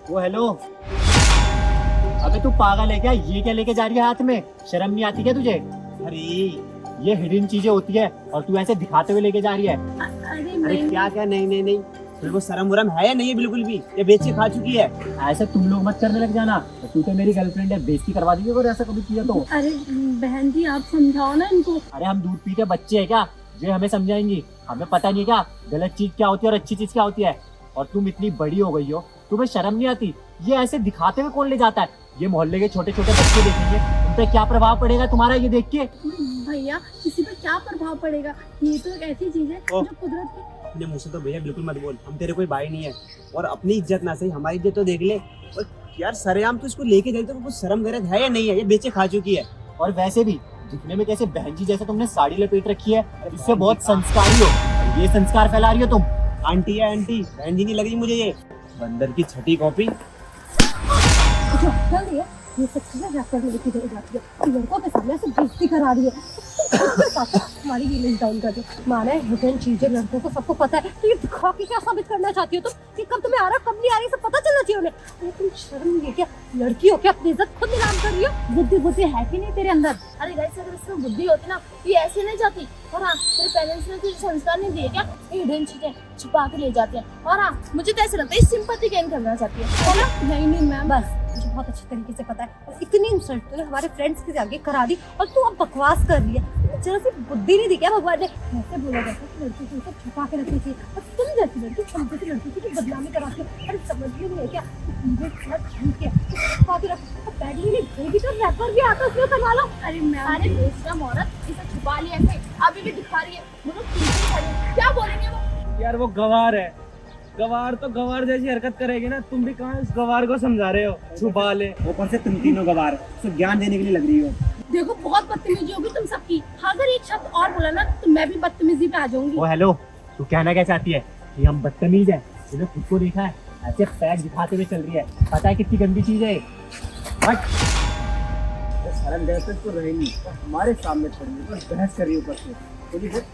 वो हेलो। अबे तू पागल है क्या? ये क्या लेके जा रही है हाथ में? शर्म नहीं आती क्या तुझे? अरे ये हिडन चीजें होती है और तू ऐसे दिखाते हुए लेके जा रही है। अरे क्या क्या, नहीं नहीं नहीं, तेरे को शर्म वरम है या नहीं है? बिल्कुल भी, ये बेच के खा चुकी है। ऐसे तुम लोग मत करने लग जाना। तू तो मेरी गर्लफ्रेंड है, बेइज्जती करवा दी अगर ऐसा कभी किया तो। अरे बहन जी आप समझाओ ना इनको। अरे हम दूध पीते बच्चे है क्या जो हमें समझाएंगी? हमें पता नहीं है क्या गलत चीज क्या होती है और अच्छी चीज क्या होती है? और तुम इतनी बड़ी हो गई हो, तुम्हें शर्म नहीं आती? ये ऐसे दिखाते हुए कौन ले जाता है? ये मोहल्ले के छोटे छोटे बच्चे देखेंगे, उन पे क्या प्रभाव पड़ेगा तुम्हारा ये देख के? भैया किसी पर क्या प्रभाव पड़ेगा? ये तो एक ऐसी चीज है जो कुदरत की। अपने मुंह से तो भैया बिल्कुल मत बोल, हम तेरे कोई भाई नहीं है। और अपनी इज्जत ना सही, हमारी इज्जत तो देख ले। और यार सरेआम तो इसको लेके जाए तो कुछ शर्म गरज है या नहीं है? ये बेचे खा चुकी है। और वैसे भी दिखने में कैसे बहन जी जैसे तुमने साड़ी लपेट रखी है, इससे बहुत संस्कारी हो। ये संस्कार फैला रही हो तुम। आंटी है आंटी, बहन जी नहीं लगी मुझे ये। बंदर की छठी कॉपी। जल्दी है, ये सब चीजें रैपर में लिखी जाती है। लड़कों के सामने से बेइज्जती करा रही है। हमारी फीलिंग डाउन कर दो। माना है हिडन चीजें लड़कों को सबको पता है, तो ये दिखा के क्या साबित करना चाहती हो तुम? कि कब तुम्हें आ रहा कब नहीं आ रही सब पता चलना चाहिए उन्हें। अरे तुम शर्म नहीं है क्या? लड़की हो क्या? अपनी इज्जत खुद नीलाम कर रही हो? बुद्धि बुद्धि है कि नहीं तेरे अंदर? अरे गाइस अगर इसमें बुद्धि होती ना ये ऐसे नहीं जाती। और हाँ तेरे पेरेंट्स ने तुझे संस्कार नहीं दिए क्या? ये हिडन चीजें छुपा के ले जाते हैं। और हाँ मुझे तो ऐसा लगता है सिंपैथी गेन करना चाहती है ना? नहीं नहीं मैम, बस मुझे बहुत अच्छे तरीके से पता है। और इतनी इंसल्ट तूने हमारे फ्रेंड्स के आगे करा दी और तू अब बकवास कर रही है। जरा सी बुद्धि नहीं दी क्या भगवान ने? कैसे बोला जाता है लड़की को सब छुपा के रखनी चाहिए? और तुम जैसी लड़की समझे की लड़की की बदनामी कराती है। अरे समझ में नहीं है क्या? मुझे सब झूठ है छुपा के रख। बैडली नहीं गई तो रैपर भी आता उसमें बना लो। अरे मैम अरे बेशरम औरत इसे छुपा लिया ऐसे अभी भी दिखा रही है। बोलो क्या बोलेंगे वो? यार वो गवार है, गवार तो गवार जैसी हरकत करेगी ना। तुम भी कहाँ इस गवार को समझा रहे हो? छुपा ले। ऊपर से तुम तीनों गवार सिर्फ ज्ञान देने के लिए लग रही हो। देखो बहुत बदतमीजी होगी तुम सबकी। अगर एक शब्द और बोला ना तो मैं भी बदतमीजी पे आ जाऊंगी। वो हेलो, तू कहना क्या चाहती है कि हम बदतमीज हैं? तूने खुद को देखा है ऐसे पैर दिखाते हुए चल रही है? पता है कितनी गंदी चीज है? हट। शर्म गरज तो रहेगी हमारे सामने खड़ी है, बस बहस कर रही है ऊपर से।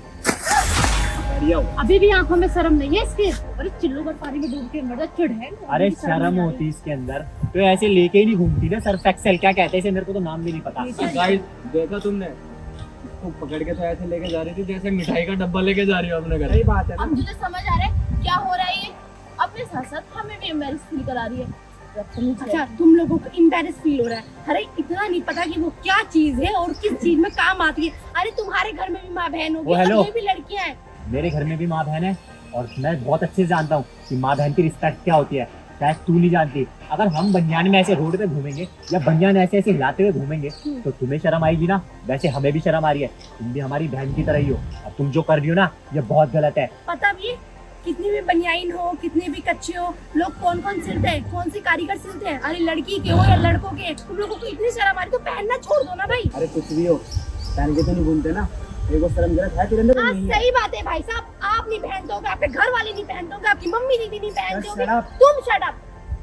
बढ़िया हो। अभी भी आंखों में शर्म नहीं है इसके? अरे चिल्लू कर पानी में डूब के मर जा। चिढ़ है? अरे शर्म होती इसके अंदर तो ऐसे लेके ही नहीं घूमती ना। सर्फ एक्सेल क्या कहते हैं इसे? मेरे को तो नाम भी नहीं पता। गाइस देखा तुमने, इसको पकड़ के तो ऐसे लेके जा रही थी जैसे मिठाई का डब्बा लेके जा रही हो अपने घर। सही बात है। अब मुझे समझ आ रहा है क्या हो रहा है। ये अपने साथ साथ हमें भी एम्बैरेस फील करा रही है। अच्छा तुम लोगों को एम्बैरेस फील हो रहा है? अरे इतना नहीं पता कि वो क्या चीज है और किस चीज में काम आती है। अरे तुम्हारे घर में भी माँ बहन होगी वो हेलो। और ये भी लड़कियां हैं। मेरे घर में भी माँ बहन है और मैं बहुत अच्छे से जानता हूँ कि माँ बहन की रिस्पेक्ट क्या होती है। शायद तू नहीं जानती। अगर हम बनियान में ऐसे रोड पे घूमेंगे या बनियान ऐसे ऐसे हिलाते हुए घूमेंगे तो तुम्हें शर्म आएगी ना? वैसे हमें भी शर्म आ रही है। तुम भी हमारी बहन की तरह ही हो। अब तुम जो कर रही हो ना ये बहुत गलत है। पता भी है कितनी भी बनियाइन हो कितनी भी कच्ची हो लोग कौन कौन सिलते हैं, कौन सी कारीगर सिलते हैं? अरे लड़की के हो या लड़कों के, तुम लोगों को इतनी शर्म आ रही तो पहनना छोड़ दो ना भाई। अरे कुछ भी हो, पहन के तो नहीं घूमते ना। मेरे को शर्म गरज है तेरे अंदर हाँ नहीं है? सही बात है भाई साहब। आप नहीं पहनते होगे, आपके घर वाले नहीं पहनते होगे, आपकी मम्मी दीदी नहीं पहनते होगे। Shut up. तुम शट अप।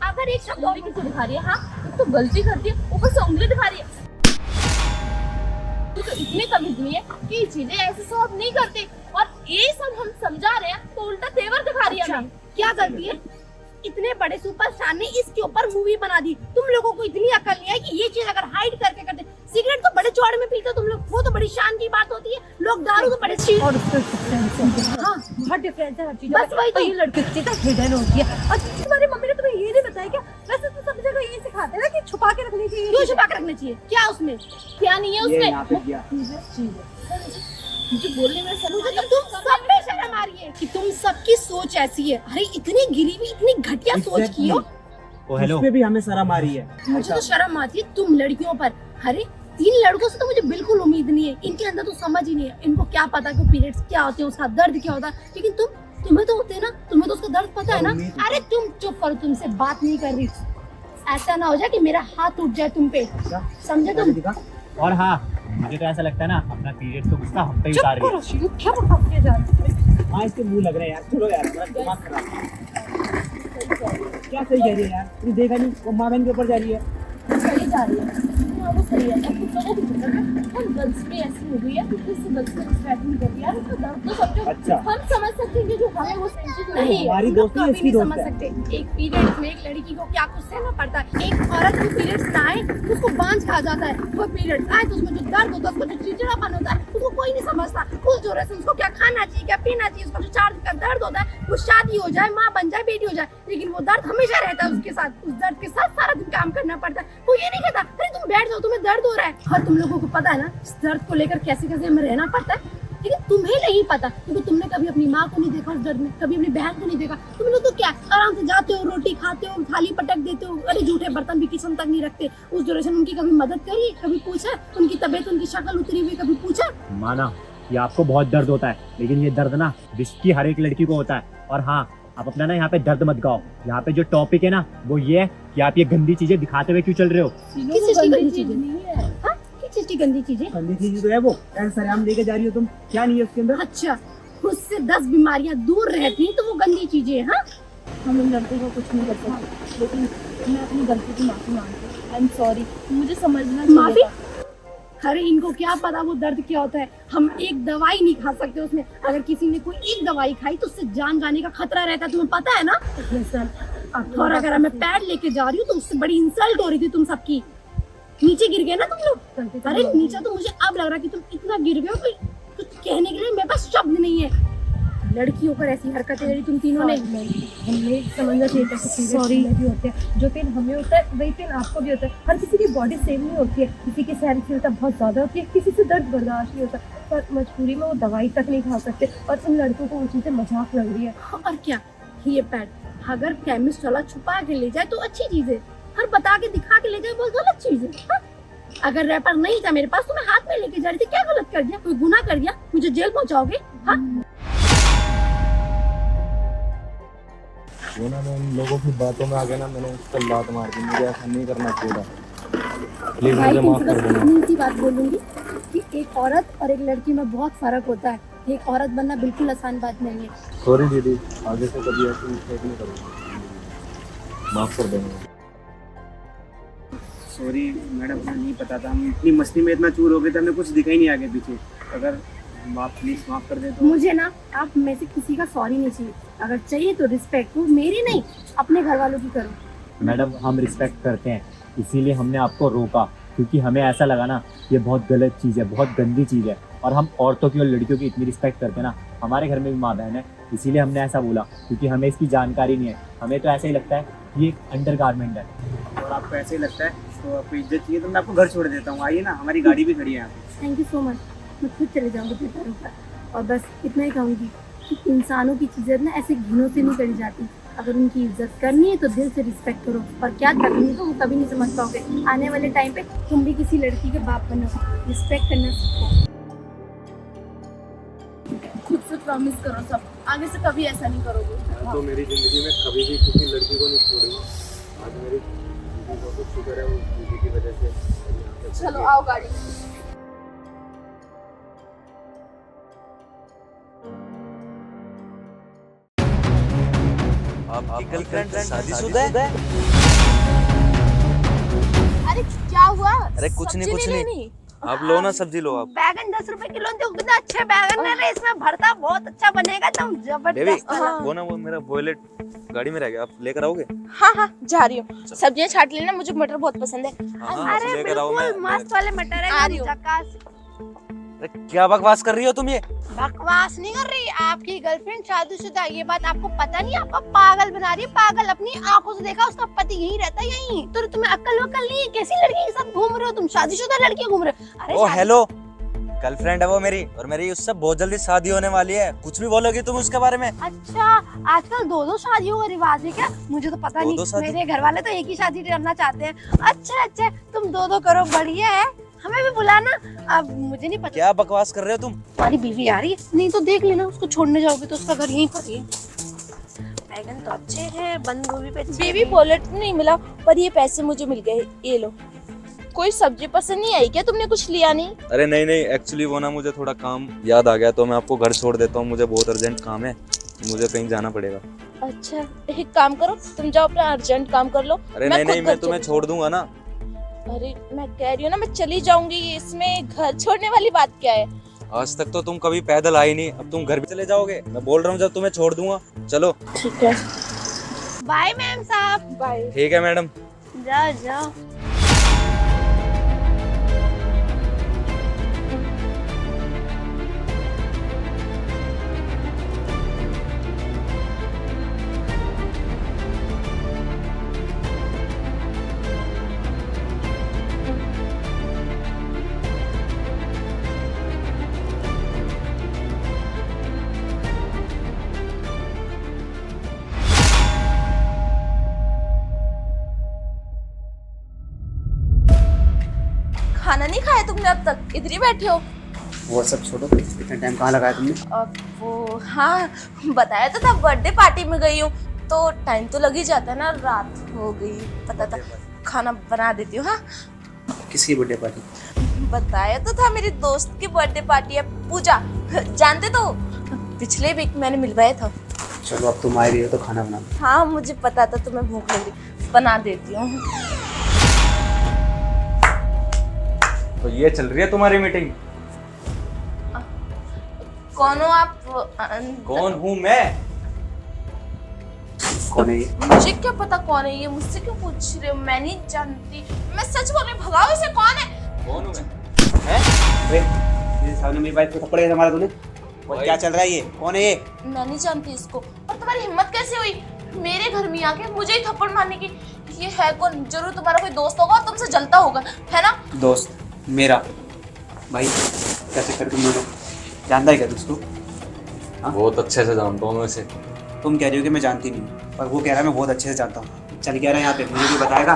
अगर एक शब्द और किसे दिखा रही है? हाँ एक तो गलती करती है ऊपर से उंगली दिखा रही है। तू तो इतनी कमी हुई है कि ये चीजें ऐसे सब नहीं करते। और ये सब हम समझा रहे हैं तो उल्टा तेवर दिखा रही है हमें। क्या गलती है? इतने बड़े सुपरस्टार ने इसके ऊपर मूवी बना दी। तुम लोगों को इतनी अकल नहीं है कि ये चीज अगर हाइड करके करते। सिगरेट तो बड़े चौड़े में पीते हो तुम लोग, वो तो बड़ी शान की बात होती है। लोग दारू तो बड़े और हाँ बहुत डिफरेंस है हर चीज। बस वही तो ये लड़की की चीज हिडन होती है। और तुम्हारी मम्मी ने तुम्हें ये नहीं बताया क्या? वैसे तो सब जगह ये सिखाते हैं ना कि छुपा के रखनी चाहिए। क्यों छुपा के रखनी चाहिए? क्या उसमें क्या नहीं है ये यहाँ पे उसमें? किया। मुझे बोलने में शर्म मुझे आ रही तो है। तुम सब में शर्म आ रही है कि तुम सबकी सोच ऐसी है। अरे इतनी गिरी हुई इतनी घटिया सोच की हो। वो हेलो, उसपे भी हमें शर्म आ रही है। मुझे तो शर्म आती है तुम लड़कियों पर। अरे 3 लड़कों से तो मुझे बिल्कुल उम्मीद नहीं है। इनके अंदर तो समझ ही नहीं है। इनको क्या पता कि पीरियड्स क्या होते हैं, उसका दर्द क्या होता है। लेकिन तुम्हें तो होते है ना, तुम्हें तो उसका दर्द पता है ना। अरे तुम चुप करो, तुमसे बात नहीं कर रही। ऐसा ना हो जाए कि मेरा हाथ टूट जाए तुम पे, समझे तुम? दिखा। और हाँ मुझे तो ऐसा लगता है ना अपना पीरियड तो गुस्सा हम पे ही चुप उतार रही करो शिवू, क्या बकवास किए जा रही है? हाँ इसके मुंह लग रहे हैं यार। चलो यार मेरा दिमाग खराब है। क्या सही कह रही है यार? तूने देखा नहीं वो माँ बहन के ऊपर जा रही है। चली जा रही है। हाँ वो सही है, अब कुछ लोगों की चक्कर में हम गर्ल्स भी ऐसी हो गई है कि किसी गर्ल्स को रिस्पेक्ट नहीं करती यार, उसका दर्द तो समझो। अच्छा। हम समझ सकते हैं कि जो हमें वो सेंसिटिव नहीं है। हमारी तुम लोग दोस्ती कभी इसकी नहीं दोस्त समझ है। सकते एक पीरियड्स में एक लड़की को क्या कुछ सहना पड़ता है। एक औरत को पीरियड्स ना आए तो उसको बांझ कहा जाता है, वो पीरियड्स आए तो उसको जो दर्द होता है, उसको जो चिड़चिड़ापन होता है, उसको कोई नहीं समझता। उस ड्यूरेशन उसको क्या खाना चाहिए, क्या पीना चाहिए, उसका जो 4 दिन का दर्द होता है, वो शादी हो जाए, माँ बन जाए, बेटी हो जाए, लेकिन वो दर्द हमेशा रहता है उसके साथ। उस दर्द के साथ सारा दिन काम करना पड़ता है। वो ये नहीं कहता अरे तुम बैठ जाओ, तुम्हें दर्द हो रहा है। और तुम लोगों को पता है ना इस दर्द को लेकर कैसे कैसे हमें रहना पड़ता है, लेकिन तुम्हें नहीं पता क्योंकि तुमने कभी अपनी माँ को नहीं देखा उस दर्द में, कभी अपनी बहन को नहीं देखा। तुम लोग तो क्या आराम से जाते हो, रोटी खाते हो, थाली पटक देते हो, अरे झूठे बर्तन भी किचन तक नहीं रखते। उस ड्यूरेशन उनकी कभी मदद करी, कभी पूछा, उनकी तबीयत, उनकी शक्ल उतरी हुई कभी पूछा? माना कि आपको बहुत दर्द होता है, लेकिन ये दर्द ना विश्व की हर एक लड़की को होता है। और हाँ, आप अपना ना यहाँ पे दर्द मत गाओ। यहाँ पे जो टॉपिक है ना वो ये है कि आप ये गंदी चीजें दिखाते हुए क्यों चल रहे हो। किस चीज की गंदी चीजें? हाँ, किस चीज की गंदी चीजें? गंदी चीज तो है वो, यार सरेआम लेके जा रही हो तुम, क्या नहीं है उसके अंदर? अच्छा, उससे 10 बीमारियां दूर रहती तो वो गंदी चीजें हैं। हाँ, हम उन लड़कों को कुछ नहीं कर सकते, लेकिन मैं अपनी गलती की माफी मांगती हूँ। आई एम सॉरी, मुझे समझना माफी? चाहिए था। अरे इनको क्या पता वो दर्द क्या होता है। हम एक दवाई नहीं खा सकते उसमें, अगर किसी ने कोई एक दवाई खाई तो उससे जान जाने का खतरा रहता है, तुम्हें पता है ना? और अगर मैं पैड लेके जा रही हूँ तो उससे बड़ी इंसल्ट हो रही थी तुम सबकी। नीचे गिर गए ना तुम लोग। अरे नीचे तो मुझे अब लग रहा है कि तुम इतना गिर गए हो कि कुछ कहने के लिए मेरे पास शब्द नहीं है। लड़की होकर ऐसी हरकतें करी तुम तीनों ने। हमें समझना चाहिए था कि Sorry. भी होते हैं, जो पेन हमें होता है वही पेन आपको भी होता है। हर किसी की बॉडी सेम नहीं होती है, किसी की सहनशीलता बहुत ज्यादा होती है, किसी से दर्द बर्दाश्त नहीं होता, पर मजबूरी में वो दवाई तक नहीं खा सकते। और उन लड़कों को वो चीजें मजाक लग रही है। और क्या ये पैड अगर केमिस्ट वाला छुपा के ले जाए तो अच्छी चीज है, और बता के दिखा के ले जाए वो गलत चीज है। हाँ? अगर रैपर नहीं था मेरे पास तो मैं हाथ में लेके जा रही थी, क्या गलत कर दिया? कोई गुनाह कर दिया? मुझे जेल पहुंचाओगे? हाँ? वो ना मैं उन लोगों की बातों में आ गया ना, मैंने उस पर लात मार दी। मुझे ऐसा नहीं करना चाहिए। प्लीज भाई मुझे माफ तुमसे कर बस देना। इतनी सी बात बोलूंगी कि एक औरत और एक लड़की में बहुत फर्क होता है। एक औरत बनना बिल्कुल आसान बात नहीं है। सॉरी दीदी, आगे से कभी ऐसी मिस्टेक नहीं करूँगा, माफ कर देना। सॉरी मैडम, हमें नहीं पता था, हम इतनी मस्ती में इतना चूर हो गए थे, हमें कुछ दिखा ही नहीं आगे पीछे। अगर आप प्लीज माफ कर दे तो। मुझे ना आप में से किसी का सॉरी नहीं चाहिए, अगर चाहिए तो रिस्पेक्ट वो मेरी नहीं अपने घर वालों की करो। मैडम हम रिस्पेक्ट करते हैं, इसीलिए हमने आपको रोका, क्योंकि हमें ऐसा लगा ना ये बहुत गलत चीज़ है, बहुत गंदी चीज़ है। और हम औरतों की और लड़कियों की इतनी रिस्पेक्ट करते हैं ना, हमारे घर में भी माँ बहन है, इसीलिए हमने ऐसा बोला, क्योंकि हमें इसकी जानकारी नहीं है। हमें तो ऐसा ही लगता है कि ये एक अंडर गारमेंट है। और आपको ऐसे ही लगता है तो आपको इज्जत चाहिए तो मैं आपको घर छोड़ देता हूँ, आइए ना, हमारी गाड़ी भी खड़ी है यहाँ पे। Thank you so much. मैं खुद चले जाऊंगी अपने पैरों पर, और बस इतना ही कहूँगी कि इंसानों की चीज़ें ना ऐसे घिनों से नहीं करी जाती। अगर उनकी इज्जत करनी है तो दिल से रिस्पेक्ट करो, और क्या तकलीफ है वो कभी नहीं समझ पाओगे। आने वाले टाइम पे तुम भी किसी लड़की के बाप बनो, रिस्पेक्ट करना सीखो। खुद से प्रॉमिस करो सब, आगे से कभी ऐसा नहीं करोगे। मैं तो मेरी जिंदगी में कभी भी किसी लड़की को नहीं छोड़ूंगा। आज मेरी दीदी को कुछ शुक्र है, उस दीदी की वजह से यहाँ तक चलो आओ गाड़ी में। आपकी गर्लफ्रेंड शादीशुदा है? अरे क्या हुआ? अरे कुछ नहीं, कुछ सब्जी नहीं। आप लो ना, सब्जी लो आप। बैगन 10 रुपए किलो तो कितना अच्छे बैगन है, इसमें भरता बहुत अच्छा बनेगा, तुम बेबी जबरदस्त। वो ना, वो मेरा वॉलेट गाड़ी में रह गया, आप लेकर आओगे? हाँ हाँ जा रही हूँ। सब्जियाँ छाट लेना, मुझे मटर बहुत पसंद है। हाँ, अरे लेकर आओ। बिल्कुल मस्त वाले मटर आ है, रही हूँ। झकास। अरे क्या बकवास कर रही हो तुम ये? बकवास नहीं कर रही, आपकी गर्लफ्रेंड शादीशुदा, ये बात आपको पता नहीं? आपका पागल बना रही है, पागल। अपनी आंखों से देखा, उसका पति यहीं रहता है, यहीं। तो तुम्हें अक्ल वक्ल नहीं है? कैसी लड़की के साथ घूम रहे हो तुम? शादीशुदा लड़की घूम रहे हो? अरे ओ हेलो, गर्लफ्रेंड है वो मेरी, और मेरी उससे बहुत जल्दी शादी होने वाली है। कुछ भी बोलोगी तुम उसके बारे में? अच्छा, आजकल 2-2 शादियों का रिवाज है क्या? मुझे तो पता दो-दो नहीं, शादी? मेरे घर वाले तो एक ही शादी करना चाहते हैं। अच्छा अच्छा, तुम 2-2 करो, बढ़िया है। हमें भी बुलाना। अब मुझे नहीं पता। क्या बकवास कर रहे हो तुम? तुम्हारी बीवी आ रही है? नहीं तो देख लेना, उसको छोड़ने जाओगे तो उसका घर यहीं पर ही है। बैगन तो अच्छे हैं, बंद गोभी पे अच्छे बेबी हैं। वॉलेट नहीं मिला, पर ये पैसे मुझे मिल गए, ये लो। कोई सब्जी पसंद नहीं आई क्या? तुमने कुछ लिया नहीं? अरे नहीं नहीं, एक्चुअली वो ना, मुझे थोड़ा काम याद आ गया, तो मैं आपको घर छोड़ देता हूँ। मुझे बहुत अर्जेंट काम है, मुझे कहीं जाना पड़ेगा। अच्छा एक काम करो, तुम जाओ अपना अर्जेंट काम कर लो। अरे मैं नहीं खुद नहीं, मैं घर तुम्हें चली छोड़ दूंगा ना। अरे मैं कह रही हूँ ना, मैं चली जाऊंगी, इसमें घर छोड़ने वाली बात क्या है? आज तक तो तुम कभी पैदल आई नहीं, अब तुम घर भी चले जाओगे? मैं बोल रहा हूँ जब तुम्हें छोड़ दूंगा। चलो। ठीक है, बाय मैम साहब। बाय। ठीक है मैडम। जाओ जाओ। खाना नहीं खाया तुमने अब तक? इधर ही बैठे हो? वो सब छोड़ो, इतना टाइम कहाँ लगाया तुमने? अब वो हाँ, बताया तो था बर्थडे पार्टी में गई हूँ, तो टाइम तो लग ही जाता है ना, रात हो गई, पता था। खाना बना देती हूँ। हाँ, किसकी बर्थडे पार्टी? बताया तो था, मेरी दोस्त की बर्थडे पार्टी है, पूजा, जानते तो, पिछले वीक मैंने मिलवाया था। चलो अब तुम आ रही हो तो खाना बना दो। हाँ मुझे पता था तुम्हें भूख लग रही, बना देती हूँ। तो ये चल रही है तुम्हारी मीटिंग? कौन हो आप? कौन हूँ मैं? कौन है ये? मुझे क्या पता कौन है ये, मुझसे क्यों पूछ रहे हो? मैं नहीं जानती, मैं सच बोल रही हूँ, भगाओ इसे। कौन है? कौन हूँ मैं? वे, मेरे सामने मेरी वाइफ को थप्पड़ कैसे मारा तूने? और क्या चल रहा है ये? कौन है ये? मैं नहीं जानती इसको। और तुम्हारी हिम्मत कैसे हुई मेरे घर में आके मुझे ही थप्पड़ मारने की? ये है कौन? जरूर तुम्हारा कोई दोस्त होगा और तुमसे जलता होगा, है ना? दोस्त मेरा भाई? कैसे कर तुम दोनों? जानता है क्या तू उसको? बहुत अच्छे से जानता हूँ मैं इसे। तुम कह रही हो कि मैं जानती नहीं, पर वो कह रहा है मैं बहुत अच्छे से जानता हूँ। चल क्या रहा है यहाँ पे, मुझे भी बताएगा?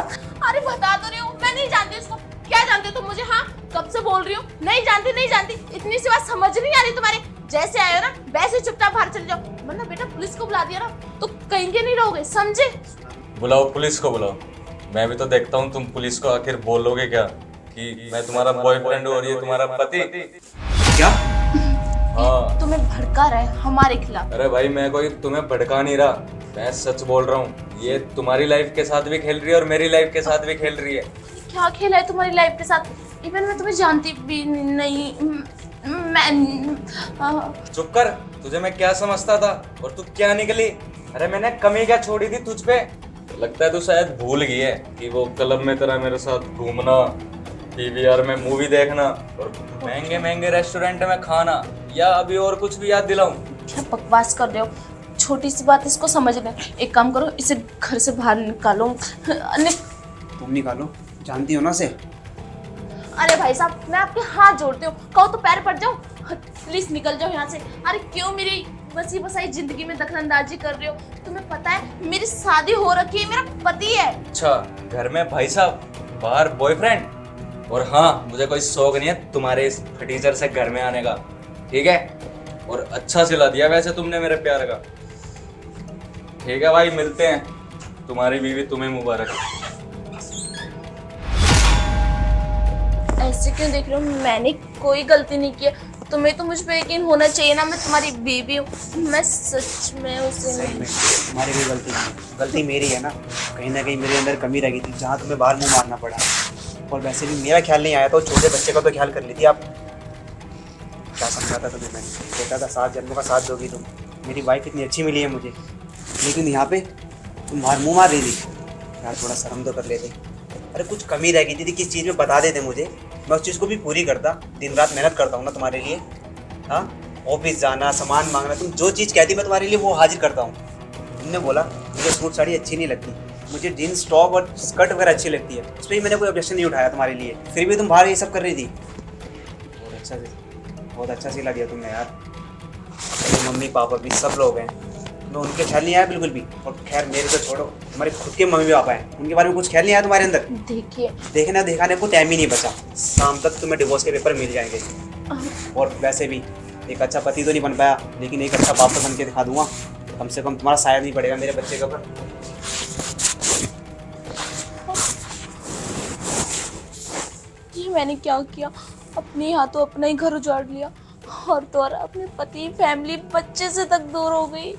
अरे बता तो रही हूँ, मैं नहीं जानती इसको। क्या जानते तुम मुझे? हाँ, कब से बोल रही हूँ नहीं जानती नहीं जानती, इतनी सी बात समझ नहीं आ रही तुम्हारी। जैसे आए हो ना वैसे चुपचाप बाहर चले जाओ, वरना बेटा पुलिस को बुला दिया ना तो कहीं के नहीं रहोगे, समझे? बुलाओ पुलिस को, बुलाओ। मैं भी तो देखता हूँ तुम पुलिस को आखिर बोलोगे क्या कि मैं तुम्हारा बॉयफ्रेंड हूँ और ये तुम्हारा पति? क्या? हाँ। तुम्हें भड़का रहा है हमारे खिलाफ। अरे भाई मैं कोई तुम्हें भड़का नहीं रहा, मैं सच बोल रहा हूँ। ये तुम्हारी लाइफ के साथ भी खेल रही है और मेरी लाइफ के साथ भी खेल रही है। क्या खेला है तुम्हारी लाइफ के साथ? इवन मैं तुम्हें जानती भी नहीं। मैं चुप कर, तुझे मैं क्या समझता था और तू क्या निकली? अरे मैंने कमी क्या छोड़ी थी तुझ पे? लगता है तू शायद भूल गई है कि वो क्लब में तेरा मेरे साथ घूमना, पीवीआर में मूवी देखना और महंगे महंगे रेस्टोरेंट में खाना, या अभी और कुछ भी याद दिलाऊं? क्या बकवास कर रहे हो? छोटी सी बात इसको समझ ले। एक काम करो, इसे घर से बाहर निकालो। तुम निकालो, जानती हो ना से? अरे भाई साहब, मैं आपके हाथ जोड़ती हूँ, कहो तो पैर पड़ जाओ, प्लीज निकल जाओ यहाँ से। अरे क्यों मेरी बसी बसाई जिंदगी में दखलंदाजी कर रहे हो? तुम्हें पता है मेरी शादी हो रखी है, मेरा पति है। अच्छा, घर में भाई साहब, बाहर बॉयफ्रेंड, और हाँ मुझे कोई शौक नहीं है तुम्हारे इस फटीचर से घर में आने का, ठीक है? और अच्छा सिला दिया वैसे तुमने मेरे प्यार का। ठीक है भाई, मिलते हैं। तुम्हारी बीवी तुम्हें मुबारक। ऐसे क्यों देख रहे हो? मैंने कोई गलती नहीं की। तुम्हें तो मुझ पे यकीन होना चाहिए ना, मैं तुम्हारी बीवी हूँ। मैं सच में उसे सही नहीं। में तुम्हारी भी गलती नहीं है, गलती मेरी है ना कहीं मेरे अंदर कमी रह गई थी, जहाँ तुम्हें बाहर मुंह मारना पड़ा। और वैसे भी मेरा ख्याल नहीं आया, तो छोटे बच्चे का तो ख्याल कर लीजिए आप। क्या समझाता तुम्हें मैंने? कहता था 7 जन्मों का साथ दोगी तुम। मेरी वाइफ इतनी अच्छी मिली है मुझे, लेकिन यहाँ पे तुम बाहर मुँह मार रही थी। यार थोड़ा शर्म तो कर लेते। अरे कुछ कमी रह गई थी किस चीज़ में बता देते मुझे, मैं उस चीज़ को भी पूरी करता। दिन रात मेहनत करता हूँ ना तुम्हारे लिए। हाँ, ऑफिस जाना, सामान मांगना, तुम जो चीज़ कहती मैं तुम्हारे लिए वो हाजिर करता हूँ। तुमने बोला मुझे सूट साड़ी अच्छी नहीं लगती, मुझे जीन्स टॉप और स्कर्ट वगैरह अच्छी लगती है, उस पर ही मैंने कोई ऑब्जेक्शन नहीं उठाया तुम्हारे लिए। फिर भी तुम बाहर ये सब कर रही थी। बहुत अच्छा सिला दिया तुमने यार। मेरे मम्मी पापा भी सब लोग हैं, मैं उनके ख्याल नहीं आया बिल्कुल भी। और खैर मेरे तो छोड़ो, तुम्हारे खुद के मम्मी पापा हैं, उनके बारे में कुछ ख्याल नहीं आया तुम्हारे अंदर? देखिए, देखना दिखाने को टाइम ही नहीं बचा। शाम तक तुम्हें डिवोर्स के पेपर मिल जाएंगे। और वैसे भी एक अच्छा पति तो नहीं बन पाया, लेकिन एक अच्छा बाप तो बन के दिखा दूंगा। कम से कम तुम्हारा साया नहीं पड़ेगा मेरे बच्चे के ऊपर। ये मैंने क्या किया? अपने हाथों अपना ही घर उजाड़ लिया, और तो और अपने पति, फैमिली, बच्चे से तक दूर हो गई।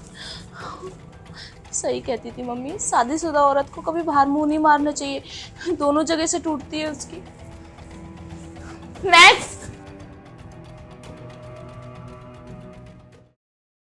सही कहती थी मम्मी, शादीशुदा औरत को कभी बाहर मुंह नहीं मारना चाहिए, दोनों जगह से टूटती है उसकी। मैक्स